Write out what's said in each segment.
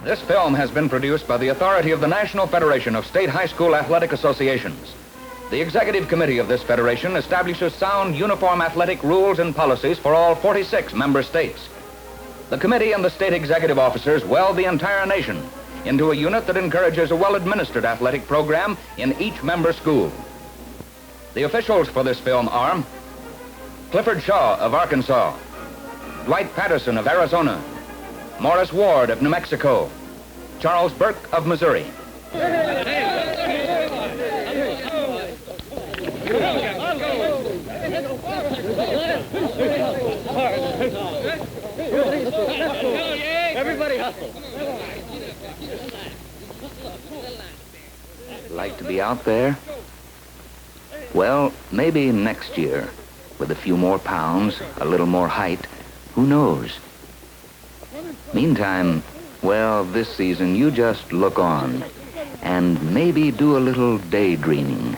This film has been produced by the authority of the National Federation of State High School Athletic Associations. The executive committee of this federation establishes sound, uniform athletic rules and policies for all 46 member states. The committee and the state executive officers weld the entire nation into a unit that encourages a well-administered athletic program in each member school. The officials for this film are Clifford Shaw of Arkansas, Dwight Patterson of Arizona, Morris Ward of New Mexico, Charles Burke of Missouri. Everybody hustle. Like to be out there? Well, maybe next year, with a few more pounds, a little more height, who knows? Meantime, well, this season you just look on and maybe do a little daydreaming.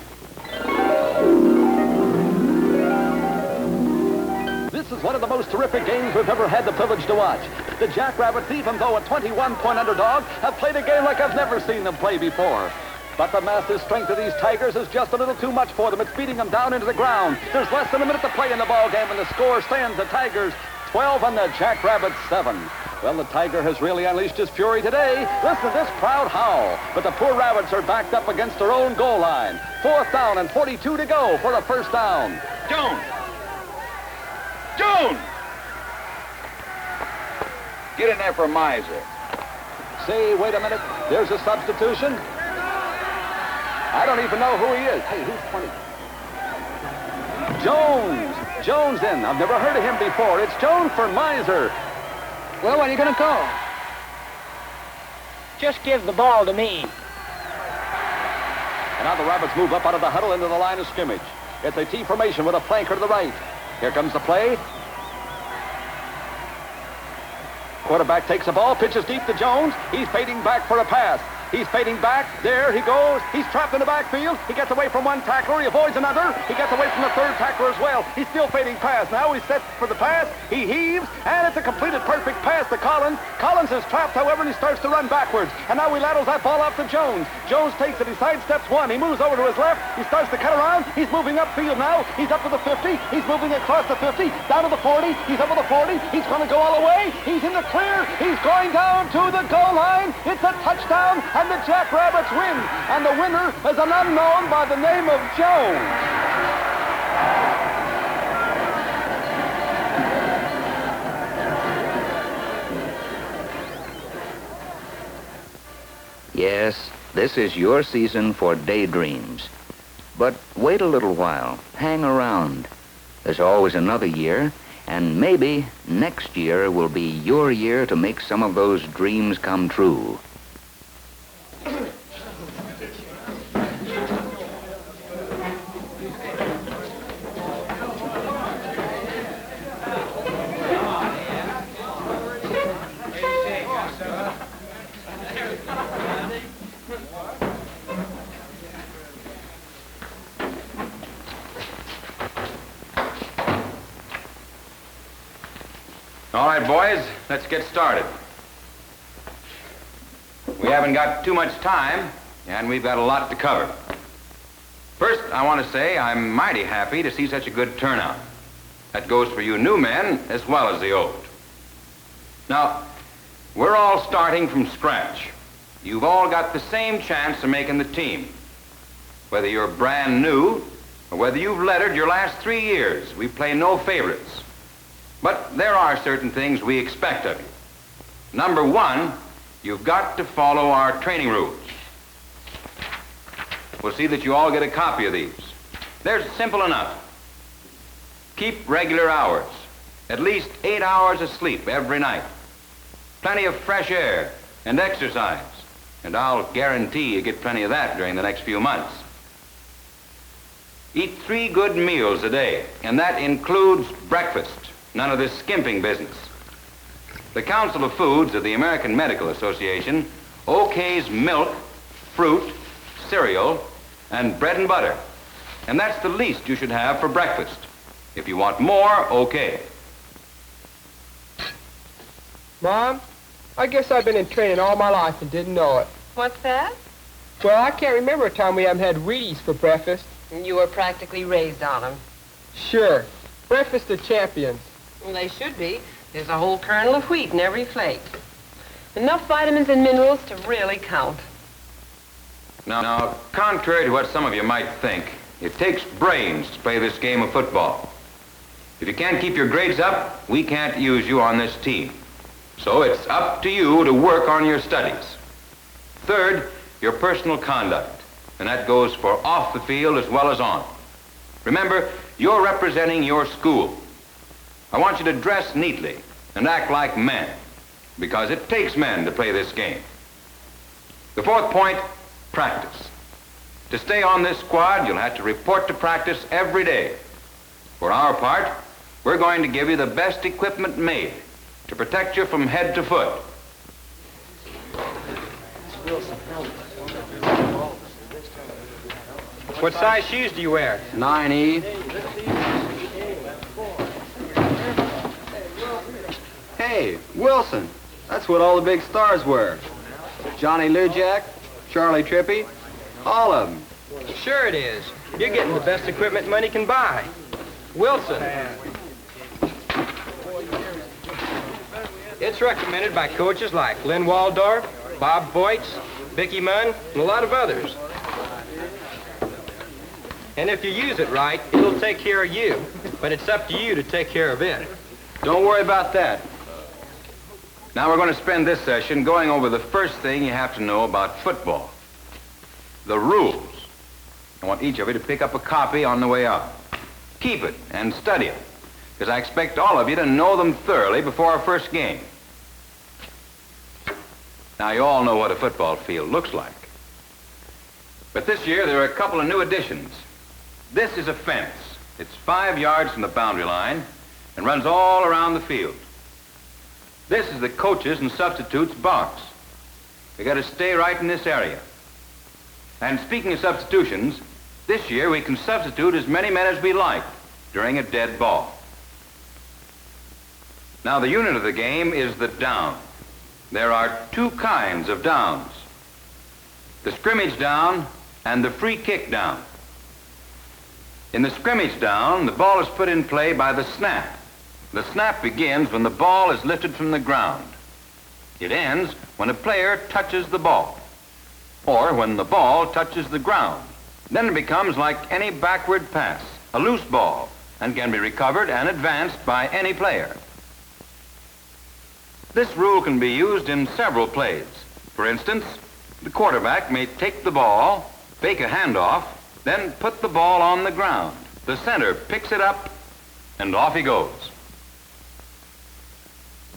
This is one of the most terrific games we've ever had the privilege to watch. The Jackrabbits, even though a 21-point underdog, have played a game like I've never seen them play before. But the massive strength of these Tigers is just a little too much for them. It's beating them down into the ground. There's less than a minute to play in the ball game, and the score stands the Tigers 12 and the Jackrabbits 7. Well, the Tiger has really unleashed his fury today. Listen to this crowd howl. But the poor Rabbits are backed up against their own goal line. 4th down and 42 to go for a first down. Jones! Jones! Get in there for Miser. Say, wait a minute. There's a substitution. I don't even know who he is. Hey, who's 20? Jones! Jones in. I've never heard of him before. It's Jones for Miser. Well, what are you going to call? Just give the ball to me. And now the Rabbits move up out of the huddle into the line of scrimmage. It's a T formation with a flanker to the right. Here comes the play. Quarterback takes the ball, pitches deep to Jones. He's fading back for a pass. He's fading back. There he goes. He's trapped in the backfield. He gets away from one tackler. He avoids another. He gets away from the third tackler as well. He's still fading pass. Now he's set for the pass. He heaves, and it's a completed perfect pass to Collins. Collins is trapped, however, and he starts to run backwards. And now he laterals that ball off to Jones. Jones takes it. He sidesteps one. He moves over to his left. He starts to cut around. He's moving upfield now. He's up to the 50. He's moving across the 50, down to the 40. He's up to the 40. He's going to go all the way. He's in the clear. He's going down to the goal line. It's a touchdown, and the Jackrabbits win. And the winner is an unknown by the name of Jones. Yes, this is your season for daydreams. But wait a little while. Hang around. There's always another year, and maybe next year will be your year to make some of those dreams come true. All right, boys, let's get started. We haven't got too much time, and we've got a lot to cover. First, I want to say I'm mighty happy to see such a good turnout. That goes for you new men as well as the old. Now, we're all starting from scratch. You've all got the same chance of making the team. Whether you're brand new or whether you've lettered your last 3 years, we play no favorites. But there are certain things we expect of you. Number one, you've got to follow our training rules. We'll see that you all get a copy of these. They're simple enough. Keep regular hours, at least 8 hours of sleep every night. Plenty of fresh air and exercise, and I'll guarantee you get plenty of that during the next few months. Eat 3 good meals a day, and that includes breakfast. None of this skimping business. The Council of Foods of the American Medical Association okays milk, fruit, cereal, and bread and butter. And that's the least you should have for breakfast. If you want more, okay. Mom, I guess I've been in training all my life and didn't know it. What's that? Well, I can't remember a time we haven't had Wheaties for breakfast. You were practically raised on them. Sure. Breakfast of champions. Well, they should be. There's a whole kernel of wheat in every flake. Enough vitamins and minerals to really count. Now, contrary to what some of you might think, it takes brains to play this game of football. If you can't keep your grades up, we can't use you on this team. So it's up to you to work on your studies. Third, your personal conduct, and that goes for off the field as well as on. Remember, you're representing your school. I want you to dress neatly and act like men, because it takes men to play this game. The fourth point, practice. To stay on this squad, you'll have to report to practice every day. For our part, we're going to give you the best equipment made to protect you from head to foot. What size shoes do you wear? 9E. Hey, Wilson. That's what all the big stars wear. Johnny Lujack, Charlie Trippy, all of them. Sure it is. You're getting the best equipment money can buy. Wilson. It's recommended by coaches like Lynn Waldorf, Bob Voights, Vicky Munn, and a lot of others. And if you use it right, it'll take care of you. But it's up to you to take care of it. Don't worry about that. Now we're going to spend this session going over the first thing you have to know about football. The rules. I want each of you to pick up a copy on the way out. Keep it and study it, because I expect all of you to know them thoroughly before our first game. Now you all know what a football field looks like. But this year there are a couple of new additions. This is a fence. It's 5 yards from the boundary line and runs all around the field. This is the coaches and substitutes box. We got to stay right in this area. And speaking of substitutions, this year we can substitute as many men as we like during a dead ball. Now the unit of the game is the down. There are 2 kinds of downs: the scrimmage down and the free kick down. In the scrimmage down, the ball is put in play by the snap. The snap begins when the ball is lifted from the ground. It ends when a player touches the ball, or when the ball touches the ground. Then it becomes like any backward pass, a loose ball, and can be recovered and advanced by any player. This rule can be used in several plays. For instance, the quarterback may take the ball, fake a handoff, then put the ball on the ground. The center picks it up, and off he goes.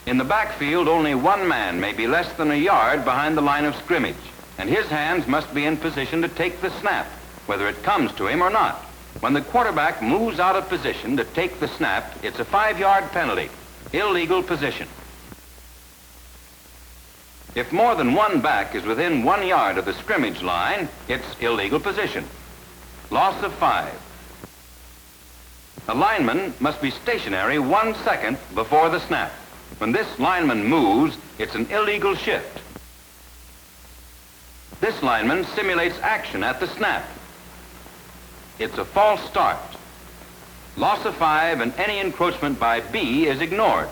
In the backfield, only one man may be less than a yard behind the line of scrimmage, and his hands must be in position to take the snap, whether it comes to him or not. When the quarterback moves out of position to take the snap, it's a 5-yard penalty, illegal position. If more than one back is within 1 yard of the scrimmage line, it's illegal position. Loss of 5. A lineman must be stationary 1 second before the snap. When this lineman moves, it's an illegal shift. This lineman simulates action at the snap. It's a false start. Loss of 5, and any encroachment by B is ignored.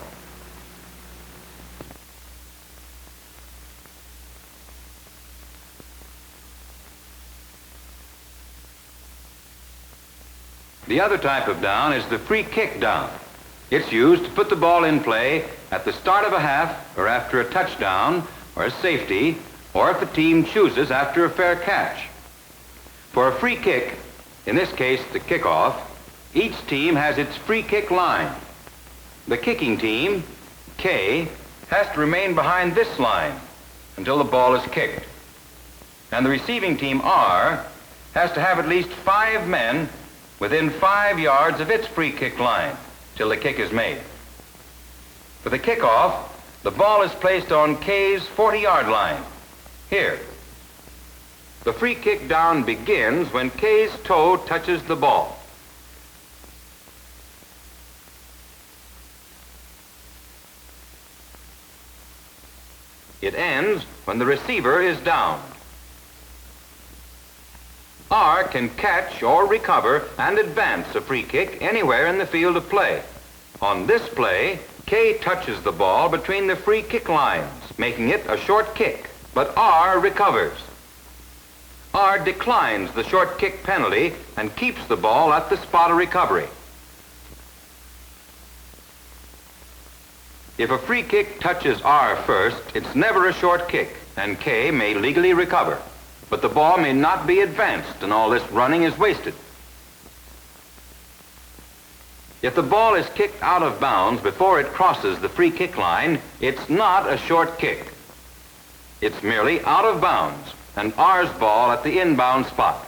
The other type of down is the free kick down. It's used to put the ball in play at the start of a half, or after a touchdown, or a safety, or if the team chooses after a fair catch. For a free kick, in this case the kickoff, each team has its free kick line. The kicking team, K, has to remain behind this line until the ball is kicked. And the receiving team, R, has to have at least 5 men within 5 yards of its free kick line till the kick is made. For the kickoff, the ball is placed on K's 40-yard line, here. The free kick down begins when K's toe touches the ball. It ends when the receiver is down. R can catch or recover and advance a free kick anywhere in the field of play. On this play, K touches the ball between the free kick lines, making it a short kick, but R recovers. R declines the short kick penalty and keeps the ball at the spot of recovery. If a free kick touches R first, it's never a short kick, and K may legally recover. But the ball may not be advanced, and all this running is wasted. If the ball is kicked out of bounds before it crosses the free kick line, it's not a short kick. It's merely out of bounds, and R's ball at the inbound spot.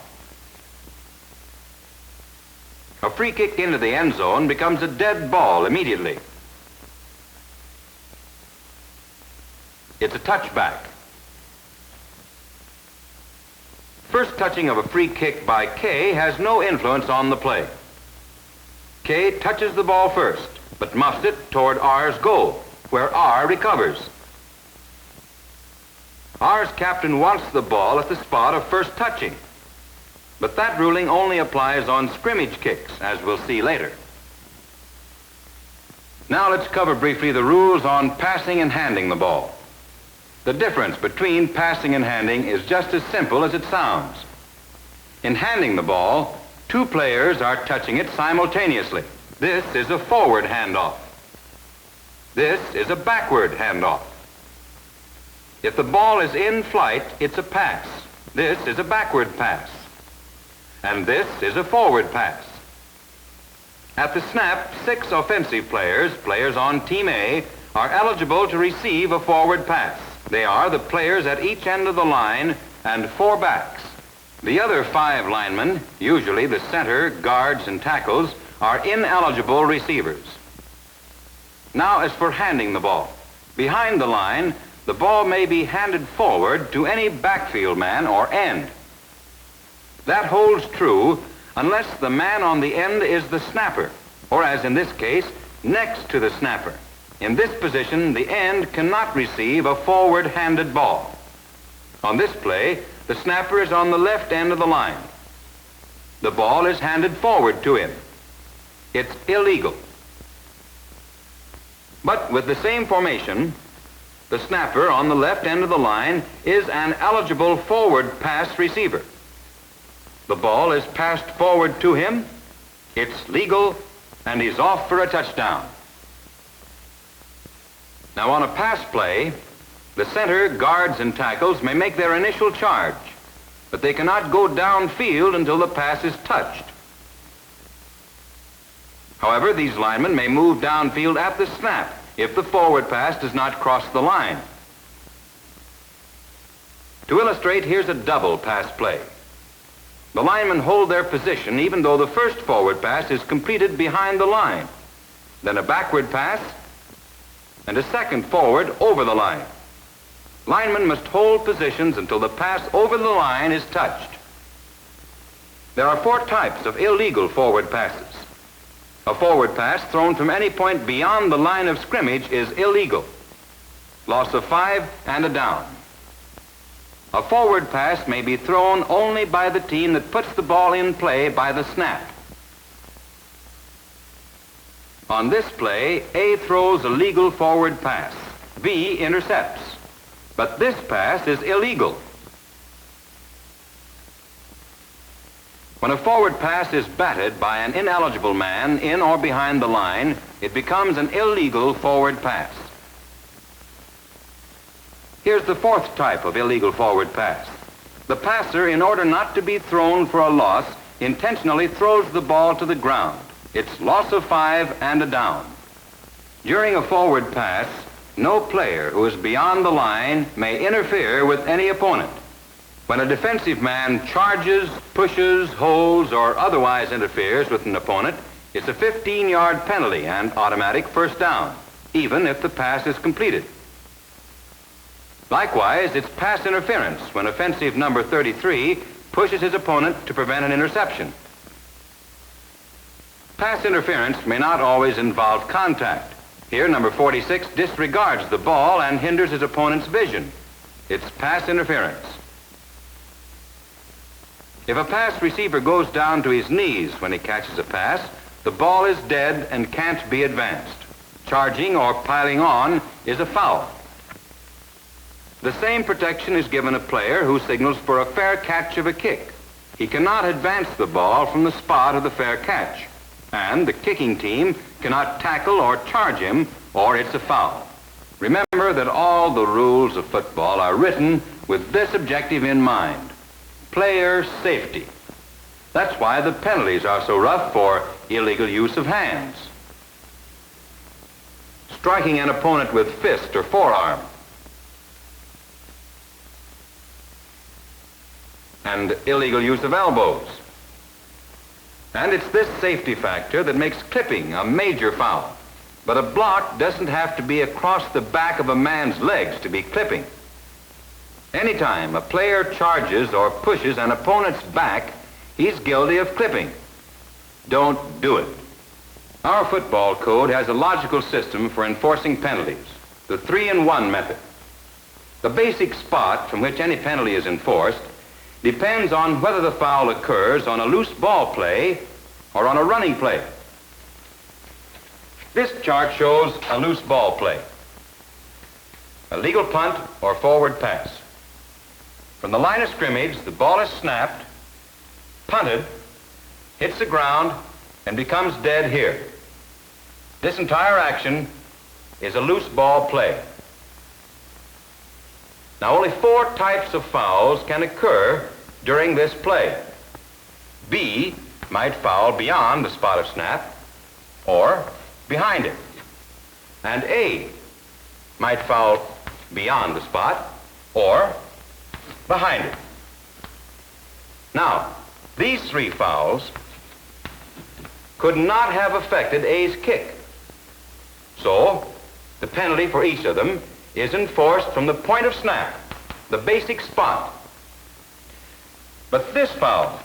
A free kick into the end zone becomes a dead ball immediately. It's a touchback. First touching of a free kick by K has no influence on the play. K touches the ball first, but muffs it toward R's goal, where R recovers. R's captain wants the ball at the spot of first touching, but that ruling only applies on scrimmage kicks, as we'll see later. Now let's cover briefly the rules on passing and handing the ball. The difference between passing and handing is just as simple as it sounds. In handing the ball, two players are touching it simultaneously. This is a forward handoff. This is a backward handoff. If the ball is in flight, it's a pass. This is a backward pass. And this is a forward pass. At the snap, 6 offensive players, players on Team A, are eligible to receive a forward pass. They are the players at each end of the line and 4 backs. The other 5 linemen, usually the center, guards, and tackles, are ineligible receivers. Now as for handing the ball. Behind the line, the ball may be handed forward to any backfield man or end. That holds true unless the man on the end is the snapper, or as in this case, next to the snapper. In this position, the end cannot receive a forward-handed ball. On this play, the snapper is on the left end of the line. The ball is handed forward to him. It's illegal. But with the same formation, the snapper on the left end of the line is an eligible forward pass receiver. The ball is passed forward to him, it's legal, and he's off for a touchdown. Now on a pass play, the center, guards, and tackles may make their initial charge, but they cannot go downfield until the pass is touched. However, these linemen may move downfield at the snap if the forward pass does not cross the line. To illustrate, here's a double pass play. The linemen hold their position even though the first forward pass is completed behind the line. Then a backward pass, and a second forward over the line. Linemen must hold positions until the pass over the line is touched. There are 4 types of illegal forward passes. A forward pass thrown from any point beyond the line of scrimmage is illegal. Loss of 5 and a down. A forward pass may be thrown only by the team that puts the ball in play by the snap. On this play, A throws a legal forward pass. B intercepts. But this pass is illegal. When a forward pass is batted by an ineligible man in or behind the line, it becomes an illegal forward pass. Here's the 4th type of illegal forward pass. The passer, in order not to be thrown for a loss, intentionally throws the ball to the ground. It's loss of 5 and a down. During a forward pass, no player who is beyond the line may interfere with any opponent. When a defensive man charges, pushes, holds, or otherwise interferes with an opponent, it's a 15-yard penalty and automatic first down, even if the pass is completed. Likewise, it's pass interference when offensive number 33 pushes his opponent to prevent an interception. Pass interference may not always involve contact. Here, number 46 disregards the ball and hinders his opponent's vision. It's pass interference. If a pass receiver goes down to his knees when he catches a pass, the ball is dead and can't be advanced. Charging or piling on is a foul. The same protection is given a player who signals for a fair catch of a kick. He cannot advance the ball from the spot of the fair catch, and the kicking team cannot tackle or charge him, or it's a foul. Remember that all the rules of football are written with this objective in mind: player safety. That's why the penalties are so rough for illegal use of hands, striking an opponent with fist or forearm, and illegal use of elbows. And it's this safety factor that makes clipping a major foul. But a block doesn't have to be across the back of a man's legs to be clipping. Anytime a player charges or pushes an opponent's back, he's guilty of clipping. Don't do it. Our football code has a logical system for enforcing penalties, the 3-in-1 method. The basic spot from which any penalty is enforced depends on whether the foul occurs on a loose ball play or on a running play. This chart shows a loose ball play, a legal punt or forward pass. From the line of scrimmage, the ball is snapped, punted, hits the ground, and becomes dead here. This entire action is a loose ball play. Now, only 4 types of fouls can occur during this play. B might foul beyond the spot of snap or behind it. And A might foul beyond the spot or behind it. Now, these 3 fouls could not have affected A's kick. So, the penalty for each of them is enforced from the point of snap, the basic spot. But this foul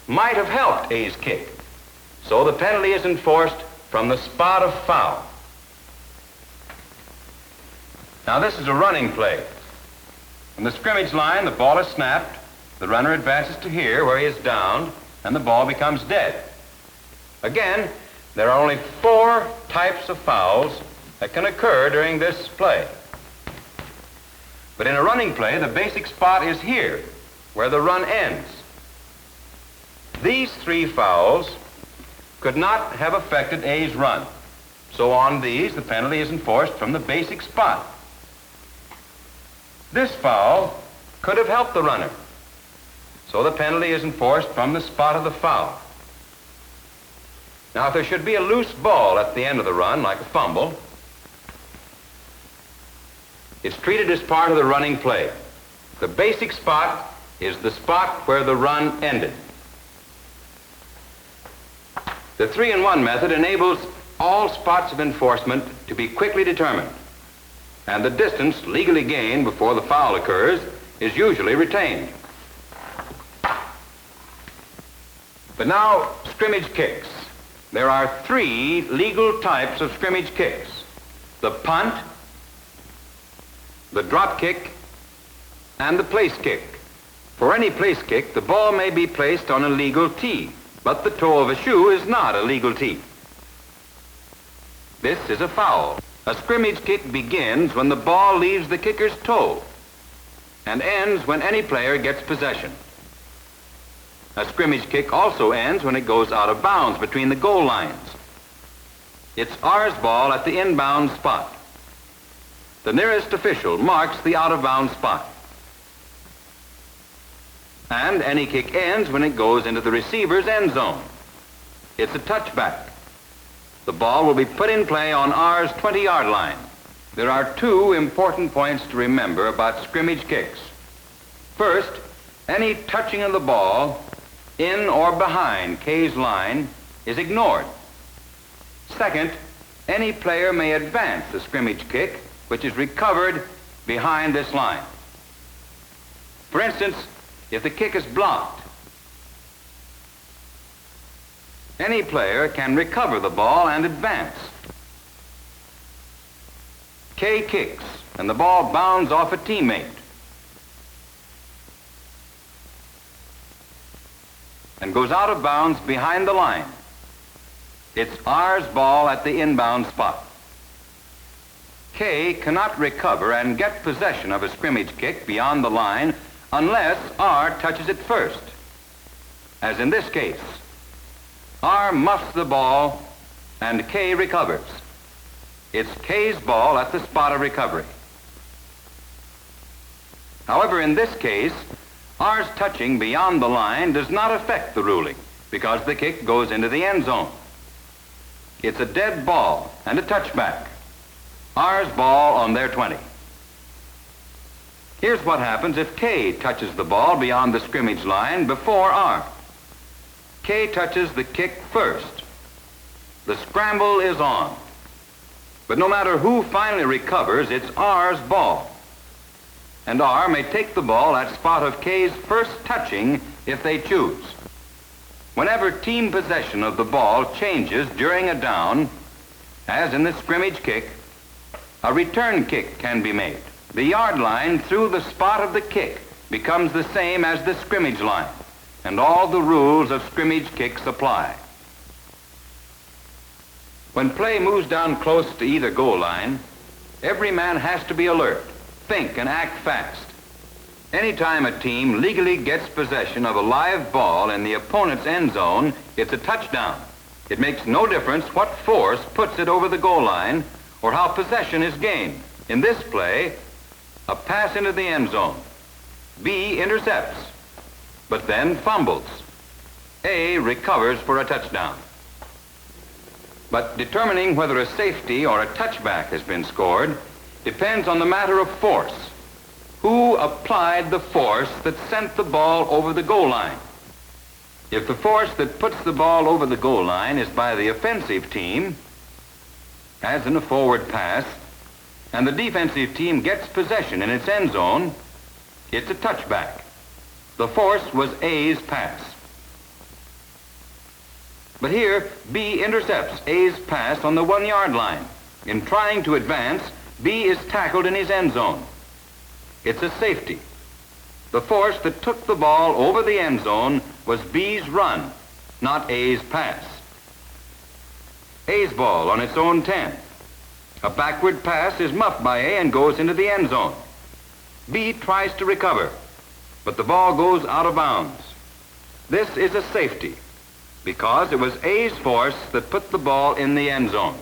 might have helped A's kick, so the penalty is enforced from the spot of foul. Now, this is a running play. From the scrimmage line, the ball is snapped, the runner advances to here where he is downed, and the ball becomes dead. Again, there are only 4 types of fouls that can occur during this play. But in a running play, the basic spot is here, where the run ends. These 3 fouls could not have affected A's run. So on these, the penalty is enforced from the basic spot. This foul could have helped the runner. So the penalty is enforced from the spot of the foul. Now, if there should be a loose ball at the end of the run, like a fumble, it's treated as part of the running play. The basic spot is the spot where the run ended. The 3-in-1 method enables all spots of enforcement to be quickly determined, and the distance legally gained before the foul occurs is usually retained. But now, scrimmage kicks. There are 3 legal types of scrimmage kicks: the punt, the drop kick, and the place kick. For any place kick, the ball may be placed on a legal tee, but the toe of a shoe is not a legal tee. This is a foul. A scrimmage kick begins when the ball leaves the kicker's toe and ends when any player gets possession. A scrimmage kick also ends when it goes out of bounds between the goal lines. It's ours ball at the inbound spot. The nearest official marks the out-of-bounds spot. And any kick ends when it goes into the receiver's end zone. It's a touchback. The ball will be put in play on ours 20-yard line. There are 2 important points to remember about scrimmage kicks. First, any touching of the ball in or behind K's line is ignored. Second, any player may advance the scrimmage kick, which is recovered behind this line. For instance, if the kick is blocked, any player can recover the ball and advance. K kicks, and the ball bounds off a teammate. And goes out of bounds behind the line. It's R's ball at the inbound spot. K cannot recover and get possession of a scrimmage kick beyond the line unless R touches it first. As in this case, R muffs the ball and K recovers. It's K's ball at the spot of recovery. However, in this case, R's touching beyond the line does not affect the ruling because the kick goes into the end zone. It's a dead ball and a touchback. R's ball on their 20. Here's what happens if K touches the ball beyond the scrimmage line before R. K touches the kick first. The scramble is on. But no matter who finally recovers, it's R's ball. And R may take the ball at spot of K's first touching if they choose. Whenever team possession of the ball changes during a down, as in the scrimmage kick, a return kick can be made. The yard line through the spot of the kick becomes the same as the scrimmage line, and all the rules of scrimmage kicks apply. When play moves down close to either goal line, every man has to be alert, think, and act fast. Anytime a team legally gets possession of a live ball in the opponent's end zone, it's a touchdown. It makes no difference what force puts it over the goal line or how possession is gained. In this play, a pass into the end zone. B intercepts, but then fumbles. A recovers for a touchdown. But determining whether a safety or a touchback has been scored depends on the matter of force. Who applied the force that sent the ball over the goal line? If the force that puts the ball over the goal line is by the offensive team, as in a forward pass, and the defensive team gets possession in its end zone, it's a touchback. The force was A's pass. But here, B intercepts A's pass on the 1-yard line. In trying to advance, B is tackled in his end zone. It's a safety. The force that took the ball over the end zone was B's run, not A's pass. A's ball on its own 10. A backward pass is muffed by A and goes into the end zone. B tries to recover, but the ball goes out of bounds. This is a safety because it was A's force that put the ball in the end zone.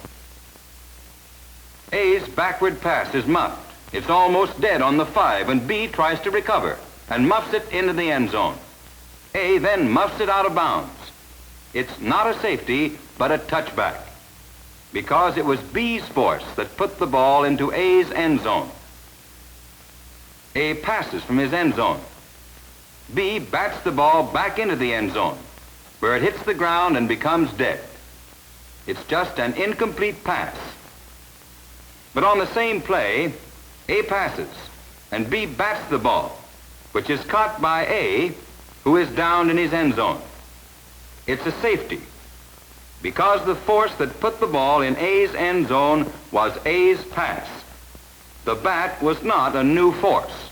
A's backward pass is muffed. It's almost dead on the 5, and B tries to recover and muffs it into the end zone. A then muffs it out of bounds. It's not a safety, but a touchback, because it was B's force that put the ball into A's end zone. A passes from his end zone. B bats the ball back into the end zone, where it hits the ground and becomes dead. It's just an incomplete pass. But on the same play, A passes, and B bats the ball, which is caught by A, who is down in his end zone. It's a safety, because the force that put the ball in A's end zone was A's pass. The bat was not a new force.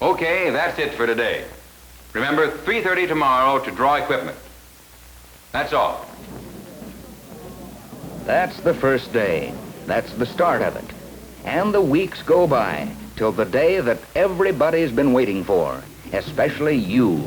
Okay, that's it for today. Remember, 3:30 tomorrow to draw equipment. That's all. That's the first day. That's the start of it. And the weeks go by till the day that everybody's been waiting for, especially you.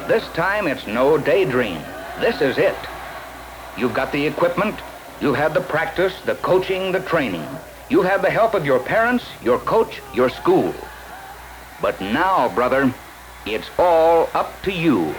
This time it's no daydream. This is it. You've got the equipment, you have the practice, the coaching, the training. You have the help of your parents, your coach, your school. But now, brother, it's all up to you.